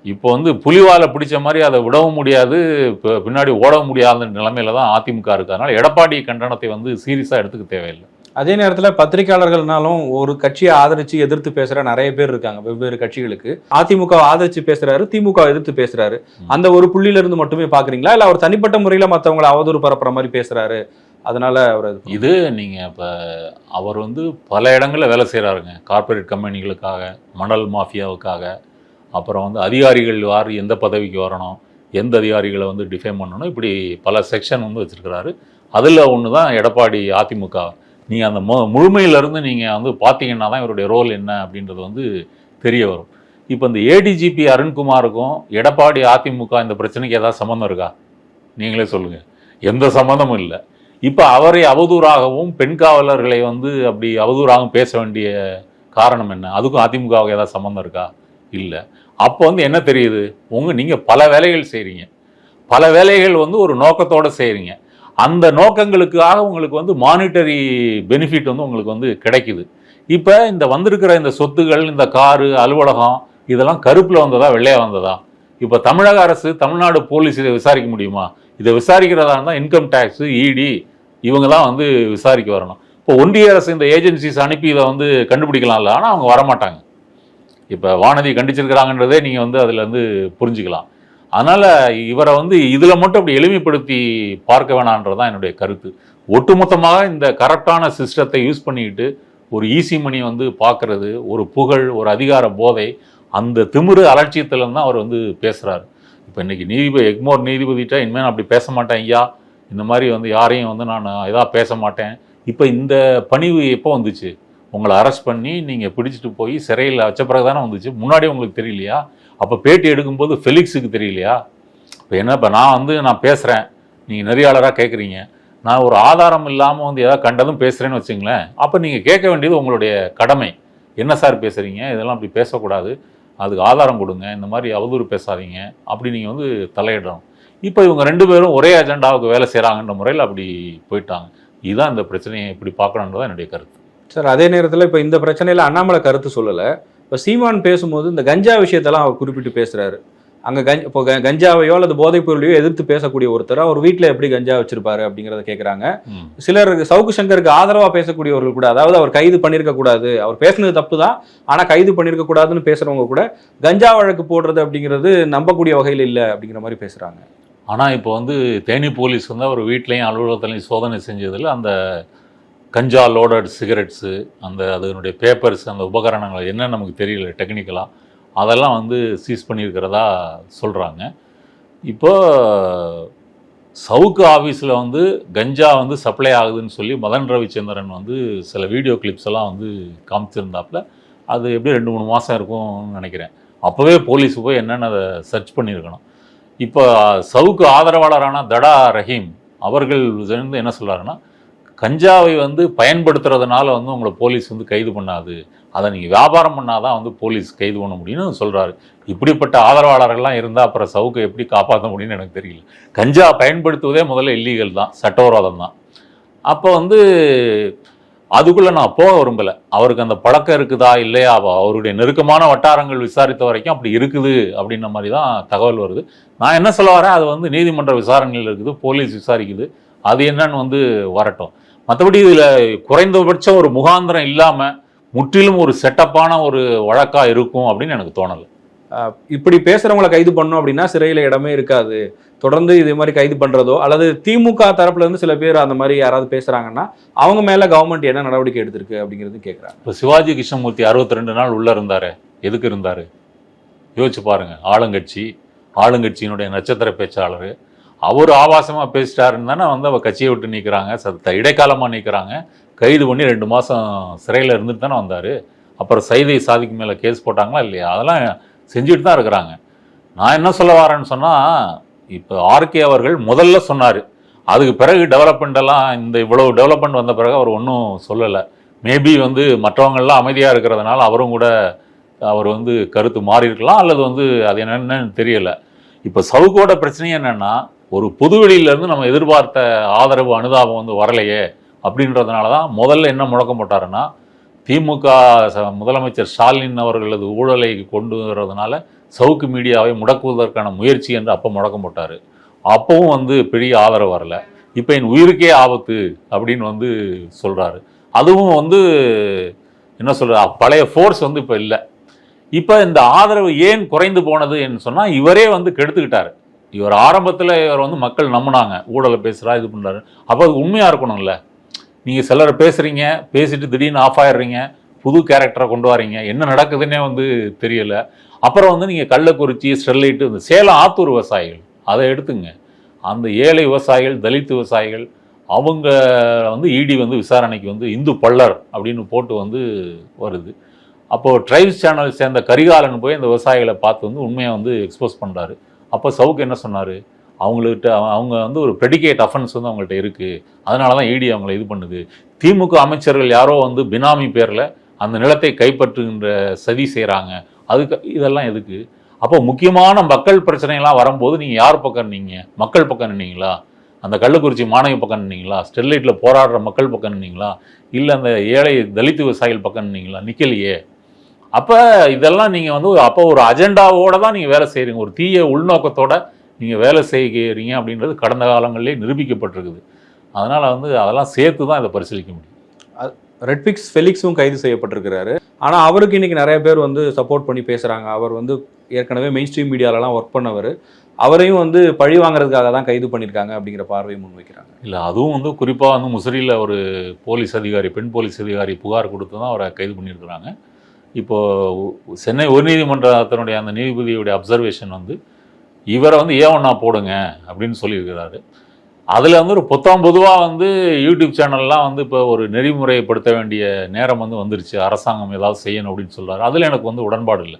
இப்போ வந்து புலிவாலை பிடிச்ச மாதிரி அதை விடவும் முடியாது, இப்போ பின்னாடி ஓடவும் முடியாத நிலைமையில தான் அதிமுக இருக்கு. அதனால எடப்பாடி கண்டனத்தை வந்து சீரியஸாக எடுத்துக்க தேவையில்லை. அதே நேரத்தில் பத்திரிகையாளர்கள்னாலும் ஒரு கட்சியை ஆதரித்து எதிர்த்து பேசுகிற நிறைய பேர் இருக்காங்க. வெவ்வேறு கட்சிகளுக்கு அதிமுக ஆதரித்து பேசுறாரு, திமுக எதிர்த்து பேசுறாரு. அந்த ஒரு புள்ளியிலிருந்து மட்டுமே பார்க்குறீங்களா, இல்லை அவர் தனிப்பட்ட முறையில் மற்றவங்களை அவதூறு பரப்புற மாதிரி பேசுறாரு அதனால அவர் இது நீங்கள் இப்போ அவர் வந்து பல இடங்களில் வேலை செய்கிறாருங்க. கார்ப்பரேட் கம்பெனிகளுக்காக, மணல் மாஃபியாவுக்காக, அப்புறம் வந்து அதிகாரிகள் யார் எந்த பதவிக்கு வரணும், எந்த அதிகாரிகளை வந்து டிஃபைன் பண்ணணும், இப்படி பல செக்ஷன் வந்து வச்சுருக்கிறாரு. அதில் ஒன்று தான் எடப்பாடி அதிமுக. நீங்கள் அந்த முழுமையிலேருந்து நீங்கள் வந்து பார்த்தீங்கன்னா தான் இவருடைய ரோல் என்ன அப்படின்றது வந்து தெரிய வரும். இப்போ இந்த ஏடிஜிபி அருண்குமாருக்கும் எடப்பாடி அதிமுக இந்த பிரச்சனைக்கு ஏதாவது சம்மந்தம் இருக்கா? நீங்களே சொல்லுங்கள். எந்த சம்மந்தமும் இல்லை. இப்போ அவரை அவதூறாகவும் பெண் காவலர்களை வந்து அப்படி அவதூறாகவும் பேச வேண்டிய காரணம் என்ன? அதுக்கும் அதிமுகவுக்கு ஏதாவது சம்மந்தம் இருக்கா? இல்லை. அப்போ வந்து என்ன தெரியுது, நீங்கள் பல வேலைகள் செய்கிறீங்க, பல வேலைகள் வந்து ஒரு நோக்கத்தோடு செய்கிறீங்க. அந்த நோக்கங்களுக்காக உங்களுக்கு வந்து மானிட்டரி பெனிஃபிட் வந்து உங்களுக்கு வந்து கிடைக்குது. இப்போ இந்த வந்திருக்கிற இந்த சொத்துகள், இந்த காரு, அலுவலகம் இதெல்லாம் கருப்பில் வந்ததா வெள்ளையாக வந்ததா? இப்போ தமிழக அரசு, தமிழ்நாடு போலீஸ் இதை விசாரிக்க முடியுமா? இதை விசாரிக்கிறதா இருந்தால் இன்கம் டேக்ஸு, இடி இவங்க தான் வந்து விசாரிக்க வரணும். இப்போ ஒன்றிய அரசு இந்த ஏஜென்சிஸ் அனுப்பி இதை வந்து கண்டுபிடிக்கலாம்ல, ஆனால் அவங்க வரமாட்டாங்க. இப்போ வானதி கண்டிச்சிருக்கிறாங்கன்றதே நீங்கள் வந்து அதில் வந்து புரிஞ்சுக்கலாம். அதனால் இவரை வந்து இதில் மட்டும் அப்படி எளிமைப்படுத்தி பார்க்க வேணான்றது தான் என்னுடைய கருத்து. ஒட்டுமொத்தமாக இந்த கரப்டான சிஸ்டத்தை யூஸ் பண்ணிக்கிட்டு ஒரு ஈஸி மணி வந்து பார்க்குறது, ஒரு புகழ், ஒரு அதிகார போதை, அந்த திமிரு அலட்சியத்தில் தான் அவர் வந்து பேசுகிறாரு. இப்போ இன்றைக்கி எக்மோர் நீதிபதிட்ட இனிமேல் நான் அப்படி பேச மாட்டேன் ஐயா, இந்த மாதிரி வந்து யாரையும் வந்து நான் எதாவது பேச மாட்டேன். இப்போ இந்த பணிவு எப்போ வந்துச்சு? உங்களை அரெஸ்ட் பண்ணி நீங்கள் பிடிச்சிட்டு போய் சிறையில் வச்ச பிறகு தானே வந்துச்சு. முன்னாடி உங்களுக்கு தெரியலையா? அப்போ பேட்டி எடுக்கும்போது ஃபெலிக்ஸுக்கு தெரியலையா? இப்போ நான் பேசுகிறேன், நீங்கள் நெறியாளராக கேட்குறீங்க, நான் ஒரு ஆதாரம் இல்லாமல் வந்து ஏதாவது கண்டதும் பேசுகிறேன்னு வச்சுங்களேன், அப்போ நீங்கள் கேட்க வேண்டியது உங்களுடைய கடமை. என்ன சார் பேசுகிறீங்க, இதெல்லாம் அப்படி பேசக்கூடாது, அதுக்கு ஆதாரம் கொடுங்க, இந்த மாதிரி அவதூறு பேசாதீங்க, அப்படி நீங்கள் வந்து தலையிடணும். இப்போ இவங்க 2 பேரும் ஒரே அஜெண்டாவுக்கு வேலை செய்கிறாங்கன்ற முறையில் அப்படி போயிட்டாங்க. இதுதான் இந்த பிரச்சனையை இப்படி பார்க்கணுன்றதான் என்னுடைய கருத்து. சார், அதே நேரத்தில் இப்போ இந்த பிரச்சனையில் அண்ணாமலை கருத்து சொல்லலை. இப்போ சீமான் பேசும்போது இந்த கஞ்சா விஷயத்தெல்லாம் அவர் குறிப்பிட்டு பேசுகிறாரு. அங்கே இப்போ கஞ்சாவையோ அல்லது போதைப் பொருளையோ எதிர்த்து பேசக்கூடிய ஒருத்தர் அவர் வீட்டில் எப்படி கஞ்சா வச்சிருப்பாரு அப்படிங்கிறத கேட்குறாங்க. சிலர் சவுக்கு சங்கருக்கு ஆதரவாக பேசக்கூடியவர்கள் கூட, அதாவது அவர் கைது பண்ணியிருக்க கூடாது, அவர் பேசுனது தப்பு தான், ஆனால் கைது பண்ணியிருக்க கூடாதுன்னு பேசுகிறவங்க கூட கஞ்சா வழக்கு போடுறது அப்படிங்கிறது நம்பக்கூடிய வகையில் இல்லை அப்படிங்கிற மாதிரி பேசுகிறாங்க. ஆனால் இப்போ வந்து தேனி போலீஸ் வந்து அவர் வீட்லேயும் அலுவலகத்துலையும் சோதனை செஞ்சதில் அந்த கஞ்சா லோடட் சிகரெட்ஸு, அதனுடைய பேப்பர்ஸ், அந்த உபகரணங்கள் என்ன நமக்கு தெரியல டெக்னிக்கலாக, அதெல்லாம் வந்து சீஸ் பண்ணியிருக்கிறதா சொல்கிறாங்க. இப்போ சவுக்கு ஆஃபீஸில் வந்து கஞ்சா வந்து சப்ளை ஆகுதுன்னு சொல்லி மதன் ரவிச்சந்திரன் வந்து சில வீடியோ கிளிப்ஸ் எல்லாம் வந்து காமிச்சிருந்தாப்புல. அது எப்படி 2-3 மாதம் இருக்கும்னு நினைக்கிறேன். அப்போவே போலீஸ் போய் என்னென்ன அதை சர்ச் பண்ணியிருக்கணும். இப்போ சவுக்கு ஆதரவாளரான தடா ரஹீம் அவர்கள் வந்து என்ன சொல்கிறாருன்னா, கஞ்சாவை வந்து பயன்படுத்துறதுனால வந்து உங்களை போலீஸ் வந்து கைது பண்ணாது, அதை நீங்கள் வியாபாரம் பண்ணாதான் வந்து போலீஸ் கைது பண்ண முடியும்னு சொல்கிறாரு. இப்படிப்பட்ட ஆதரவாளர்கள்லாம் இருந்தால் அப்புறம் சவுக்கை எப்படி காப்பாற்ற முடியும்னு எனக்கு தெரியல. கஞ்சா பயன்படுத்துவதே முதல்ல இல்லீகல் தான், சட்டவிரோதம் தான். அப்போ வந்து அதுக்குள்ளே நான் போக விரும்பலை. அவருக்கு அந்த பழக்கம் இருக்குதா இல்லையா, அவருடைய நெருக்கமான வட்டாரங்கள் விசாரித்த வரைக்கும் அப்படி இருக்குது அப்படின்ற மாதிரி தான் தகவல் வருது. நான் என்ன சொல்ல வரேன், அது வந்து நீதிமன்ற விசாரணையில் இருக்குது, போலீஸ் விசாரிக்குது, அது என்னன்னு வந்து வரட்டும். மற்றபடி இதில் குறைந்தபட்சம் ஒரு முகாந்திரம் இல்லாமல் முற்றிலும் ஒரு செட்டப்பான ஒரு வழக்காக இருக்கும் அப்படின்னு எனக்கு தோணலை. இப்படி பேசுறவங்களை கைது பண்ணோம் அப்படின்னா சிறையில் இடமே இருக்காது. தொடர்ந்து இதே மாதிரி கைது பண்றதோ அல்லது திமுக தரப்புல இருந்து சில பேர் அந்த மாதிரி யாராவது பேசுறாங்கன்னா அவங்க மேல கவர்மெண்ட் என்ன நடவடிக்கை எடுத்திருக்கு அப்படிங்கிறது கேட்குறாங்க. இப்போ சிவாஜி கிருஷ்ணமூர்த்தி 62 நாள் உள்ள இருந்தாரு, எதுக்கு இருந்தாரு யோசிச்சு பாருங்க. ஆளுங்கட்சியினுடைய நட்சத்திர பேச்சாளர் அவர் ஆபாசமாக பேசிட்டாருன்னு தானே வந்து அவர் கட்சியை விட்டு நீக்கிறாங்க, இடைக்காலமாக நீக்கிறாங்க. கைது பண்ணி 2 மாதம் சிறையில் இருந்துட்டு தானே வந்தார். அப்புறம் சைதை சாதிக்கு மேலே கேஸ் போட்டாங்களா இல்லையா, அதெல்லாம் செஞ்சுட்டு தான் இருக்கிறாங்க. நான் என்ன சொல்ல வரேன்னு சொன்னால், இப்போ ஆர்கே அவர்கள் முதல்ல சொன்னார், அதுக்கு பிறகு டெவலப்மெண்டெல்லாம் இந்த இவ்வளோ டெவலப்மெண்ட் வந்த பிறகு அவர் ஒன்றும் சொல்லலை. மேபி வந்து மற்றவங்கள்லாம் அமைதியாக இருக்கிறதுனால அவரும் கூட அவர் வந்து கருத்து மாறி இருக்கலாம், அல்லது வந்து அது என்னென்னு தெரியலை. இப்போ சவுக்கோட பிரச்சனை என்னென்னா, ஒரு பொதுவெளியிலேருந்து நம்ம எதிர்பார்த்த ஆதரவு அனுதாபம் வந்து வரலையே அப்படின்றதுனால தான் முதல்ல என்ன முழக்கம் போட்டாருன்னா, திமுக முதலமைச்சர் ஸ்டாலின் அவர்களது ஊழலை கொண்டு வரதுனால சவுக்கு மீடியாவை முடக்குவதற்கான முயற்சி என்று அப்போ முழக்கம் போட்டார். அப்பவும் வந்து பெரிய ஆதரவு வரல. இப்போ என் உயிருக்கே ஆபத்து அப்படின்னு வந்து சொல்கிறாரு. அதுவும் வந்து என்ன சொல்கிற, பழைய ஃபோர்ஸ் வந்து இப்போ இல்லை. இப்போ இந்த ஆதரவு ஏன் குறைந்து போனதுன்னு சொன்னால், இவரே வந்து கெடுத்துக்கிட்டார். இவர் ஆரம்பத்தில் இவர் வந்து மக்கள் நம்பினாங்க, ஊழலை பேசுகிறா இது பண்ணுறாரு. அப்போ அது உண்மையாக இருக்கணும்ல. நீங்கள் சிலரை பேசுகிறீங்க, பேசிட்டு திடீர்னு ஆஃப் ஆயிடுறீங்க, புது கேரக்டரை கொண்டு வரீங்க, என்ன நடக்குதுன்னே வந்து தெரியலை. அப்புறம் வந்து நீங்கள் கள்ளக்குறிச்சி, ஸ்டெர்லைட்டு, இந்த சேலம் ஆத்தூர் விவசாயிகள் அதை எடுத்துங்க. அந்த ஏழை விவசாயிகள், தலித் விவசாயிகள், அவங்க வந்து இடி வந்து விசாரணைக்கு வந்து இந்து பள்ளர் அப்படின்னு போட்டு வந்து வருது. அப்போது ட்ரைப்ஸ் சேனல் சேர்ந்த கரிகாலன் போய் அந்த விவசாயிகளை பார்த்து வந்து உண்மையை வந்து எக்ஸ்போஸ் பண்ணுறாரு. அப்போ சவுக்கு என்ன சொன்னார், அவங்க வந்து ஒரு ப்ரெடிகேட் அஃபென்ஸ் வந்து அவங்கள்ட்ட இருக்குது, அதனால தான் இடி அவங்கள இது பண்ணுது. திமுக அமைச்சர்கள் யாரோ வந்து பினாமி பேரில் அந்த நிலத்தை கைப்பற்றுகின்ற சதி செய்கிறாங்க, அதுக்கு இதெல்லாம் எதுக்கு? அப்போ முக்கியமான மக்கள் பிரச்சனைகள்லாம் வரும்போது நீங்கள் யார் பக்கம் நின்னீங்க? மக்கள் பக்கம் நின்னீங்களா? அந்த கள்ளக்குறிச்சி மாணவி பக்கம் நின்னீங்களா? ஸ்டெர்லைட்டில் போராடுற மக்கள் பக்கம் நின்னீங்களா? இல்லை அந்த ஏழை தலித் விவசாயிகள் பக்கம் நின்னீங்களா? நிற்கலையே. அப்போ இதெல்லாம் நீங்கள் வந்து அப்போ ஒரு அஜெண்டாவோடு தான் நீங்கள் வேலை செய்கிறீங்க, ஒரு தீய உள்நோக்கத்தோட நீங்கள் வேலை செய்கிறீங்க அப்படின்றது கடந்த காலங்களிலே நிரூபிக்கப்பட்டிருக்குது. அதனால் வந்து அதெல்லாம் சேர்த்து தான் இதை பரிசீலிக்க முடியும். ரெட்பிக்ஸ் ஃபெலிக்ஸும் கைது செய்யப்பட்டிருக்கிறாரு. ஆனால் அவருக்கு இன்றைக்கி நிறைய பேர் வந்து சப்போர்ட் பண்ணி பேசுகிறாங்க. அவர் வந்து ஏற்கனவே மெயின் ஸ்ட்ரீம் மீடியாலலாம் ஒர்க் பண்ணவர், அவரையும் வந்து பழி வாங்குறதுக்காக தான் கைது பண்ணியிருக்காங்க அப்படிங்கிற பார்வையை முன்வைக்கிறாங்க. இல்லை, அதுவும் வந்து குறிப்பாக வந்து முசிறியில் ஒரு போலீஸ் அதிகாரி, பெண் போலீஸ் அதிகாரி புகார் கொடுத்து தான் அவரை கைது பண்ணியிருக்கிறாங்க. இப்போது சென்னை உயர்நீதிமன்றத்தினுடைய அந்த நீதிபதியுடைய அப்சர்வேஷன் வந்து இவரை வந்து ஏவன்னா போடுங்க அப்படின்னு சொல்லியிருக்கிறாரு. அதில் வந்து ஒரு பொதுவாக வந்து யூடியூப் சேனல்லாம் வந்து இப்போ ஒரு நெறிமுறைப்படுத்த வேண்டிய நேரம் வந்து வந்துருச்சு, அரசாங்கம் ஏதாவது செய்யணும் அப்படின்னு சொல்கிறாரு. அதில் எனக்கு வந்து உடன்பாடு இல்லை.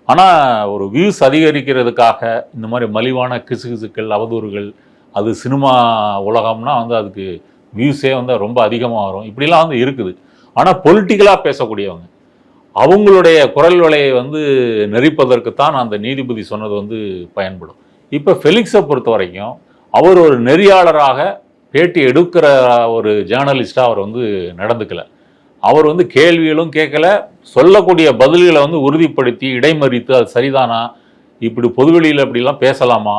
ஆனால் ஒரு வியூஸ் அதிகரிக்கிறதுக்காக இந்த மாதிரி மலிவான கிசுகிசுக்கள், அவதூறுகள், அது சினிமா உலகம்னா வந்து அதுக்கு வியூஸே வந்து ரொம்ப அதிகமாக வரும், இப்படிலாம் வந்து இருக்குது. ஆனால் பொலிட்டிக்கலாக பேசக்கூடியவங்க அவங்களுடைய குரல் வலையை வந்து நெறிப்பதற்குத்தான் அந்த நீதிபதி சொன்னது வந்து பயன்படும். இப்போ ஃபெலிக்ஸை பொறுத்த வரைக்கும் அவர் ஒரு நெறியாளராக பேட்டி எடுக்கிற ஒரு ஜேர்னலிஸ்டாக அவர் வந்து நடந்துக்கலை. அவர் வந்து கேள்விகளும் கேட்கல, சொல்லக்கூடிய பதில்களை வந்து உறுதிப்படுத்தி இடைமறித்து அது சரிதானா, இப்படி பொதுவெளியில் இப்படிலாம் பேசலாமா,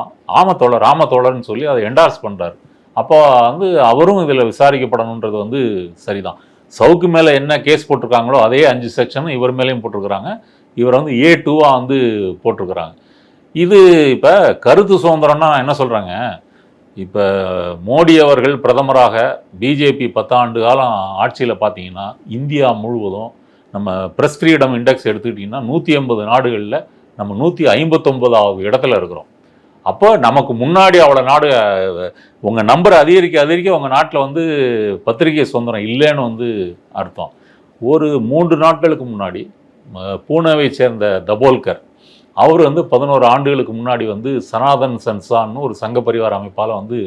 ராமத்தோழர்னு சொல்லி அதை என்டார்ஸ் பண்ணுறாரு. அப்போ வந்து அவரும் இதில் விசாரிக்கப்படணுன்றது வந்து சரிதான். சவுக்கு மேலே என்ன கேஸ் போட்டிருக்காங்களோ அதே 5 செக்ஷனும் இவர் மேலேயும் போட்டிருக்கிறாங்க. இவர் வந்து A2 வந்து போட்டிருக்கிறாங்க. இது இப்போ கருத்து சுதந்திரம்னா என்ன சொல்கிறாங்க, இப்போ மோடி அவர்கள் பிரதமராக பிஜேபி 10 ஆண்டு காலம் ஆட்சியில் பார்த்தீங்கன்னா இந்தியா முழுவதும் நம்ம ப்ரெஸ் ஃப்ரீடம் இண்டெக்ஸ் எடுத்துக்கிட்டிங்கன்னா 180 நாடுகளில் நம்ம 159வது இடத்துல இருக்கிறோம். அப்போ நமக்கு முன்னாடி அவ்வளோ நாடு, உங்கள் நம்பர் அதிகரிக்க உங்கள் நாட்டில் வந்து பத்திரிகை சுதந்திரம் இல்லைன்னு வந்து அர்த்தம். ஒரு 3 நாட்களுக்கு முன்னாடி பூனேவை சேர்ந்த தபோல்கர் அவர் வந்து 11 ஆண்டுகளுக்கு முன்னாடி வந்து சனாதன் சன்சான்னு ஒரு சங்க பரிவார அமைப்பால் வந்து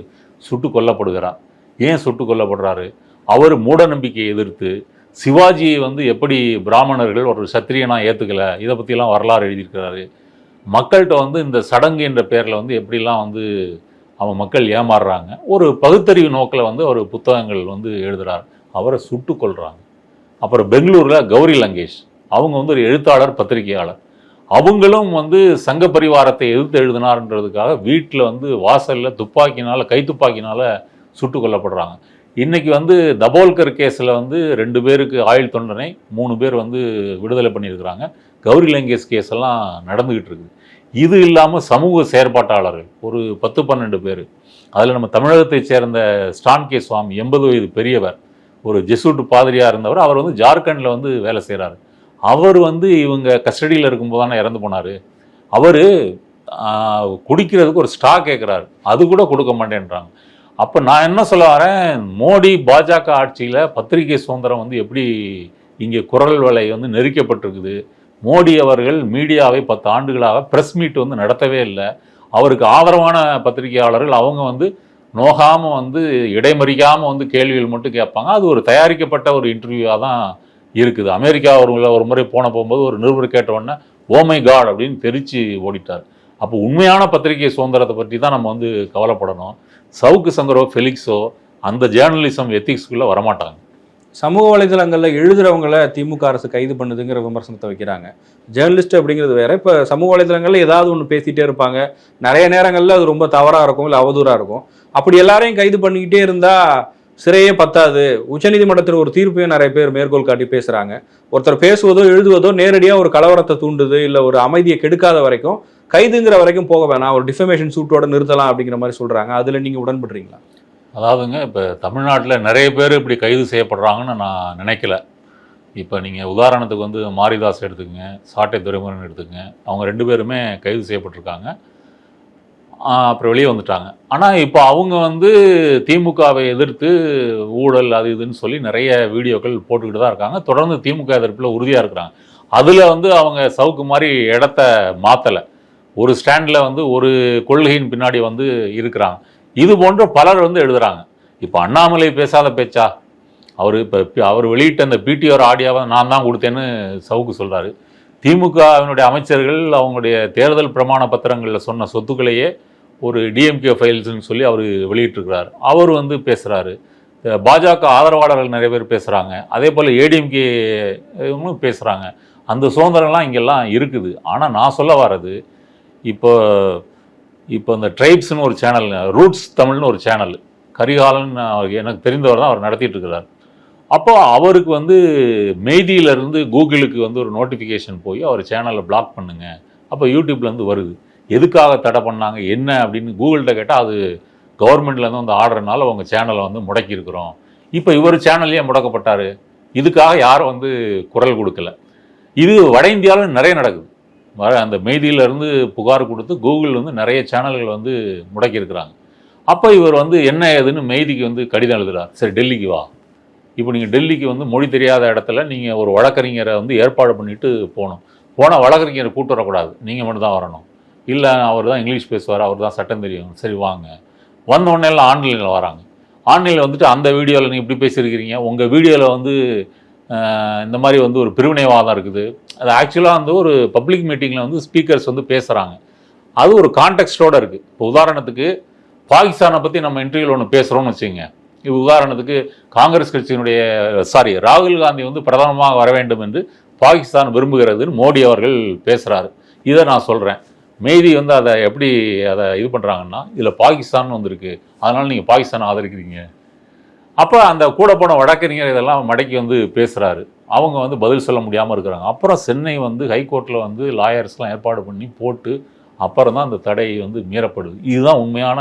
சுட்டு கொல்லப்படுகிறார். ஏன் சுட்டு கொல்லப்படுறாரு? அவர் மூட நம்பிக்கையை எதிர்த்து சிவாஜியை வந்து எப்படி பிராமணர்கள் ஒரு சத்திரியனா ஏற்றுக்கலை, இதை பற்றிலாம் வரலாறு எழுதியிருக்கிறாரு. மக்கள்கிட்ட வந்து இந்த சடங்கு என்ற பேரில் வந்து எப்படிலாம் வந்து அவன் மக்கள் ஏமாறுறாங்க, ஒரு பகுத்தறிவு நோக்கில் வந்து ஒரு புத்தகங்கள் வந்து எழுதுகிறார். அவரை சுட்டு கொள்கிறாங்க. அப்புறம் பெங்களூரில் கௌரி லங்கேஷ், அவங்க வந்து ஒரு எழுத்தாளர், பத்திரிகையாளர். அவங்களும் வந்து சங்க பரிவாரத்தை எதிர்த்து எழுதினார்ன்றதுக்காக வீட்டில் வந்து வாசலில் துப்பாக்கினால், கைத்துப்பாக்கினால் சுட்டு கொல்லப்படுறாங்க. இன்றைக்கி வந்து தபோல்கர் கேஸில் வந்து 2 பேருக்கு ஆயுள் தண்டனை, 3 பேர் வந்து விடுதலை பண்ணியிருக்கிறாங்க. கௌரி லங்கேஷ் கேஸ் எல்லாம் நடந்துக்கிட்டு இருக்குது. இது இல்லாமல் சமூக செயற்பாட்டாளர்கள் ஒரு 10-12 பேர். அதில் நம்ம தமிழகத்தைச் சேர்ந்த ஸ்டான் கே சுவாமி, 80 வயது பெரியவர், ஒரு ஜெசூட் பாதிரியாக இருந்தவர். அவர் வந்து ஜார்க்கண்டில் வந்து வேலை செய்கிறாரு. அவர் வந்து இவங்க கஸ்டடியில் இருக்கும்போது தானே இறந்து போனார். அவர் குடிக்கிறதுக்கு ஒரு ஸ்டா கேட்குறாரு, அது கூட கொடுக்க மாட்டேன்றாங்க. அப்போ நான் என்ன சொல்ல வரேன், மோடி பாஜக ஆட்சியில் பத்திரிகை சுதந்திரம் வந்து எப்படி இங்கே குரல் வலை வந்து நெரிக்கப்பட்டிருக்குது. மோடி அவர்கள் மீடியாவை 10 ஆண்டுகளாக ப்ரெஸ் மீட் வந்து நடத்தவே இல்லை. அவருக்கு ஆதரவான பத்திரிகையாளர்கள் அவங்க வந்து நோகாமல் வந்து இடைமறிக்காமல் வந்து கேள்விகள் மட்டும் கேட்பாங்க. அது ஒரு தயாரிக்கப்பட்ட ஒரு இன்டர்வியூவாக தான் இருக்குது. அமெரிக்கா ஒரு முறை போகும்போது ஒரு நிருபர் கேட்டவுடனே ஓ மை காட் அப்படின்னு தெரிச்சு ஓடிட்டார். அப்போ உண்மையான பத்திரிகை சுதந்திரத்தை பற்றி தான் நம்ம வந்து கவலைப்படணும். சவுக்கு சங்கரோ ஃபெலிக்ஸோ அந்த ஜேர்னலிசம் எத்திக்ஸ்குள்ளே வரமாட்டாங்க. சமூக வலைதளங்களில் எழுதுறவங்களை திமுக அரசு கைது பண்ணுதுங்கிற விமர்சனத்தை வைக்கிறாங்க. ஜேர்னலிஸ்ட் அப்படிங்கிறது வேற. இப்போ சமூக வலைதளங்களில் ஏதாவது ஒன்று பேசிகிட்டே இருப்பாங்க. நிறைய நேரங்களில் அது ரொம்ப தவறாக இருக்கும், இல்லை அவதூறாக இருக்கும். அப்படி எல்லாரையும் கைது பண்ணிக்கிட்டே இருந்தால் சிறையே பத்தாது. உச்சநீதிமன்றத்தில் ஒரு தீர்ப்பையும் நிறைய பேர் மேற்கோள் காட்டி பேசுகிறாங்க. ஒருத்தர் பேசுவதோ எழுதுவதோ நேரடியாக ஒரு கலவரத்தை தூண்டுது, இல்லை ஒரு அமைதியை கெடுக்காத வரைக்கும், கைதுங்கிற வரைக்கும் போக வேணாம், ஒரு டிஃபமேஷன் சூட்டோட நிறுத்தலாம் அப்படிங்கிற மாதிரி சொல்கிறாங்க. அதில் நீங்கள் உடன்படுறீங்களா? அதாவதுங்க, இப்போ தமிழ்நாட்டில் நிறைய பேர் இப்படி கைது செய்யப்படுறாங்கன்னு நான் நினைக்கல. இப்போ நீங்கள் உதாரணத்துக்கு வந்து மாரிதாஸ் எடுத்துக்கங்க, சாட்டை துரைமுருகன் எடுத்துக்கங்க. அவங்க 2 பேருமே கைது செய்யப்பட்டிருக்காங்க, அப்புறம் வெளியே வந்துட்டாங்க. ஆனால் இப்போ அவங்க வந்து திமுகவை எதிர்த்து ஊழல் அது இதுன்னு சொல்லி நிறைய வீடியோக்கள் போட்டுக்கிட்டு தான் இருக்காங்க. தொடர்ந்து திமுக எதிர்ப்பில் உறுதியாக இருக்கிறாங்க. அதில் வந்து அவங்க சவுக்கு மாதிரி இடத்த மாற்றலை. ஒரு ஸ்டாண்டில் வந்து ஒரு கொள்கையின் பின்னாடி வந்து இருக்கிறாங்க. இது போன்ற பலர் வந்து எழுதுகிறாங்க. இப்போ அண்ணாமலை பேசாத பேச்சா? அவர் வெளியிட்ட அந்த பிடிஆர் ஆடியோவை நான் தான் கொடுத்தேன்னு சவுக்கு சொல்கிறாரு. திமுகவினுடைய அமைச்சர்கள் அவங்களுடைய தேர்தல் பிரமாண பத்திரங்களில் சொன்ன சொத்துக்களையே ஒரு டிஎம்கே ஃபைல்ஸ்ன்னு சொல்லி அவர் வெளியிட்டிருக்கிறார். அவர் வந்து பேசுகிறாரு. பாஜக ஆதரவாளர்கள் நிறைய பேர் பேசுகிறாங்க. அதே போல் ஏடிஎம்கே பேசுகிறாங்க. அந்த சுதந்திரம்லாம் இங்கெல்லாம் இருக்குது. ஆனால் நான் சொல்ல வர்றது, இப்போ இந்த ட்ரைப்ஸ்னு ஒரு சேனல், ரூட்ஸ் தமிழ்னு ஒரு சேனல், கரிகாலன் எனக்கு தெரிந்தவர் தான் அவர் நடத்திட்டு இருக்கிறார். அப்போ அவருக்கு வந்து மெய்தியிலேருந்து கூகுளுக்கு வந்து ஒரு நோட்டிஃபிகேஷன் போய் அவர் சேனலை பிளாக் பண்ணுங்க. அப்போ யூடியூப்லேருந்து வருது. எதுக்காக தடை பண்ணாங்க என்ன அப்படின்னு கூகுள்கிட்ட கேட்டால் அது கவர்மெண்ட்லேருந்து வந்து ஆர்டர்னால அவங்க சேனலை வந்து முடக்கியிருக்கிறோம். இப்போ இவர் சேனல்லையே முடக்கப்பட்டார். இதுக்காக யாரும் வந்து குரல் கொடுக்கல. இது வட இந்தியாவில் நிறைய நடக்குது. அந்த மெய்தியிலேருந்து புகார் கொடுத்து கூகுள் வந்து நிறைய சேனல்கள் வந்து முடக்கியிருக்கிறாங்க. அப்போ இவர் வந்து என்ன ஏதுன்னு மெய்திக்கு வந்து கடிதம் எழுதுகிறார். சரி டெல்லிக்கு வா. இப்போ நீங்கள் டெல்லிக்கு வந்து மொழி தெரியாத இடத்துல நீங்கள் ஒரு வழக்கறிஞரை வந்து ஏற்பாடு பண்ணிட்டு போனால் வழக்கறிஞரை கூட்டு வரக்கூடாது, நீங்கள் மட்டும் தான் வரணும். இல்லை அவர் தான் இங்கிலீஷ் பேசுவார், அவர் தான் சட்டம் தெரியும், சரி வாங்க. வந்தோடனே எல்லாம் ஆன்லைனில் வராங்க. ஆன்லைனில் வந்துட்டு அந்த வீடியோவில் நீங்கள் இப்படி பேசியிருக்கிறீங்க, உங்கள் வீடியோவில் வந்து இந்த மாதிரி வந்து ஒரு பிரிவினைவாதம் இருக்குது. அது ஆக்சுவலாக வந்து ஒரு பப்ளிக் மீட்டிங்கில் வந்து ஸ்பீக்கர்ஸ் வந்து பேசுகிறாங்க. அது ஒரு கான்டெக்ஸ்டோடு இருக்குது. இப்போ உதாரணத்துக்கு பாகிஸ்தானை பற்றி நம்ம இன்டர்வியூவில் ஒன்று பேசுகிறோம்னு வச்சுங்க. இப்போ உதாரணத்துக்கு காங்கிரஸ் கட்சியினுடைய ராகுல் காந்தி வந்து பிரதமமாக வர வேண்டும் என்று பாகிஸ்தான் விரும்புகிறதுன்னு மோடி அவர்கள் பேசுகிறாரு. இதை நான் சொல்கிறேன். மெய்தி வந்து அதை எப்படி இது பண்ணுறாங்கன்னா, இதில் பாகிஸ்தான் வந்திருக்கு, அதனால் நீங்கள் பாகிஸ்தானை ஆதரிக்கிறீங்க. அப்போ அந்த கூட போன வழக்கறிஞர் இதெல்லாம் மடக்கி வந்து பேசுகிறாரு. அவங்க வந்து பதில் சொல்ல முடியாமல் இருக்கிறாங்க. அப்புறம் சென்னை வந்து ஹைகோர்ட்டில் வந்து லாயர்ஸ்லாம் ஏற்பாடு பண்ணி போட்டு அப்புறம் தான் அந்த தடை வந்து மீறப்படுது. இதுதான் உண்மையான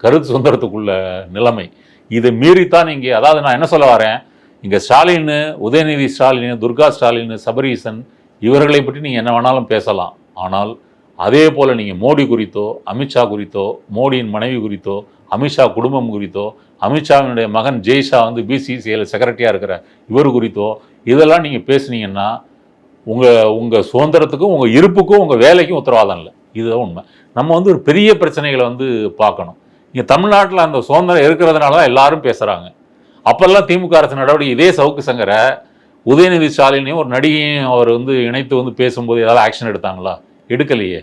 கருத்து சுதந்திரத்துக்குள்ள நிலைமை. இதை மீறித்தான் இங்கே, அதாவது நான் என்ன சொல்ல வரேன், இங்கே ஸ்டாலின், உதயநிதி ஸ்டாலின், துர்கா ஸ்டாலின், சபரீசன் இவர்களை பற்றி நீங்கள் என்ன வேணாலும் பேசலாம். ஆனால் அதே போல் நீங்கள் மோடி குறித்தோ, அமித்ஷா குறித்தோ, மோடியின் மனைவி குறித்தோ, அமித்ஷா குடும்பம் குறித்தோ, அமித்ஷாவினுடைய மகன் ஜெய்ஷா வந்து பிசிசிஐல செக்ரட்டரியாக இருக்கிற இவர் குறித்தோ இதெல்லாம் நீங்கள் பேசுனீங்கன்னா உங்கள் சுதந்திரத்துக்கும் உங்கள் இருப்புக்கும் உங்கள் வேலைக்கும் உத்தரவாதம் இல்லை. இதுதான் உண்மை. நம்ம வந்து ஒரு பெரிய பிரச்சனைகளை வந்து பார்க்கணும். இங்கே தமிழ்நாட்டில் அந்த சுதந்திரம் இருக்கிறதுனால தான் எல்லாரும் பேசுகிறாங்க. அப்போல்லாம் திமுக அரசு நடவடிக்கை இதே சவுக்கு சங்கரை உதயநிதி ஸ்டாலினையும் ஒரு நடிகையும் அவர் வந்து இணைத்து வந்து பேசும்போது ஏதாவது ஆக்ஷன் எடுத்தாங்களா? எடுக்கலையே.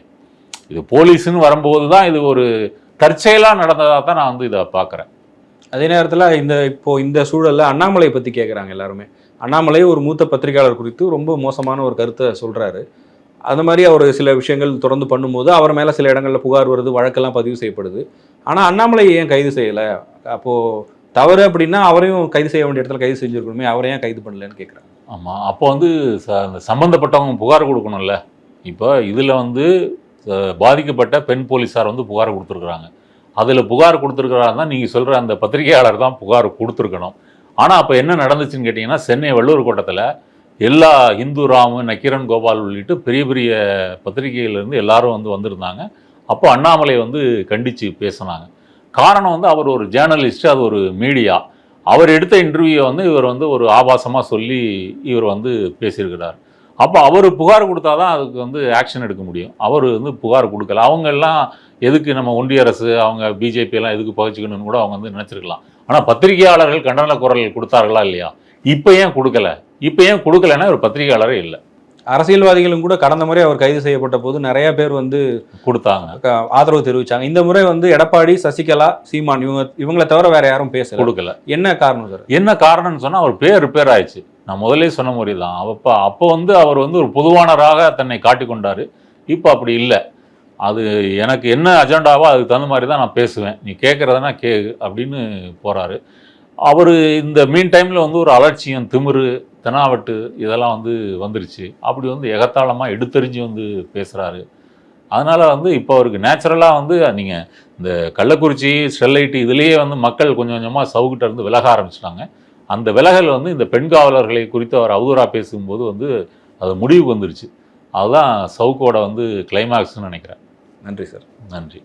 இது போலீஸ்ன்னு வரும்போது தான் இது ஒரு தற்செயலாக நடந்ததாக தான் நான் வந்து இதை பார்க்குறேன். அதே நேரத்தில் இந்த சூழலில் அண்ணாமலை பற்றி கேட்குறாங்க எல்லாருமே. அண்ணாமலை ஒரு மூத்த பத்திரிகையாளர் குறித்து ரொம்ப மோசமான ஒரு கருத்தை சொல்கிறாரு. அந்த மாதிரி அவர் சில விஷயங்கள் தொடர்ந்து பண்ணும்போது அவர் மேலே சில இடங்களில் புகார் வருது, வழக்கெல்லாம் பதிவு செய்யப்படுது. ஆனால் அண்ணாமலை ஏன் கைது செய்யலை? அப்போது தவறு அப்படின்னா அவரையும் கைது செய்ய வேண்டிய இடத்துல கைது செஞ்சுருக்கணுமே, அவரை ஏன் கைது பண்ணலன்னு கேட்குறாங்க. ஆமாம், அப்போ வந்து சம்மந்தப்பட்டவங்க புகார் கொடுக்கணும்ல. இப்போ இதில் வந்து பாதிக்கப்பட்ட பெண் போலீஸார் வந்து புகார் கொடுத்துருக்குறாங்க. அதில் புகார் கொடுத்துருக்குறாங்க தான் நீங்கள் சொல்கிற அந்த பத்திரிகையாளர் தான் புகார் கொடுத்துருக்கணும். ஆனால் அப்போ என்ன நடந்துச்சுன்னு கேட்டிங்கன்னா, சென்னை வள்ளுவர் கோட்டத்தில் எல்லா இந்து ராமு, நக்கீரன் கோபால் உள்ளிட்டு பெரிய பெரிய பத்திரிகையிலேருந்து எல்லாரும் வந்து வந்திருந்தாங்க. அப்போ அண்ணாமலை வந்து கண்டித்து பேசினாங்க. காரணம் வந்து அவர் ஒரு ஜேர்னலிஸ்ட், அது ஒரு மீடியா. அவர் எடுத்த இன்டர்வியூவை வந்து இவர் வந்து ஒரு ஆபாசமாக சொல்லி இவர் வந்து பேசியிருக்கிறார். அப்போ அவர் புகார் கொடுத்தா தான் அதுக்கு வந்து ஆக்ஷன் எடுக்க முடியும். அவர் வந்து புகார் கொடுக்கல. அவங்க எல்லாம் எதுக்கு நம்ம ஒன்றிய அரசு, அவங்க பிஜேபி எல்லாம் எதுக்கு பகிச்சுக்கணும்னு கூட அவங்க வந்து நினச்சிருக்கலாம். ஆனால் பத்திரிகையாளர்கள் கண்டன குரல் கொடுத்தார்களா இல்லையா? இப்போ ஏன் கொடுக்கல? இப்போ ஏன் கொடுக்கலன்னா ஒரு பத்திரிகையாளரே இல்லை. அரசியல்வாதிகளும் கூட கடந்த முறை அவர் கைது செய்யப்பட்ட போது நிறைய பேர் வந்து கொடுத்தாங்க, ஆதரவு தெரிவிச்சாங்க. இந்த முறை வந்து எடப்பாடி, சசிகலா, சீமான் இவங்களை தவிர வேற யாரும் பேசல, கொடுக்கல. என்ன காரணம் சார்? என்ன காரணம்னு சொன்னால் அவர் ரிப்பேர் ஆயிடுச்சு. நான் முதலே சொன்ன மாதிரி தான். அப்போ வந்து அவர் வந்து ஒரு பொதுவானராக தன்னை காட்டி கொண்டாரு. இப்போ அப்படி இல்லை. அது எனக்கு என்ன அஜெண்டாவோ அதுக்கு தகுந்த மாதிரி தான் நான் பேசுவேன், நீ கேட்குறதுனா அப்படின்னு போகிறாரு. அவர் இந்த மீன் டைமில் வந்து ஒரு அலட்சியம், திமிரு, தெனாவட்டு இதெல்லாம் வந்து வந்துருச்சு. அப்படி வந்து எகத்தாளமாக எடுத்தறிஞ்சு வந்து பேசுகிறாரு. அதனால் வந்து இப்போ அவருக்கு நேச்சுரலாக வந்து நீங்கள் இந்த கள்ளக்குறிச்சி, ஸ்டெர்லைட் இதுலேயே வந்து மக்கள் கொஞ்சம் கொஞ்சமாக சவுக்கிட்ட இருந்து விலக ஆரம்பிச்சிட்டாங்க. அந்த விலகல் வந்து இந்த பெண் காவலர்களை குறித்து அவர் அவதூறாக பேசும்போது வந்து அது முடிவுக்கு வந்துருச்சு. அதுதான் சவுக்கோட வந்து கிளைமாக்ஸ்ன்னு நினைக்கிறேன். நன்றி சார். நன்றி.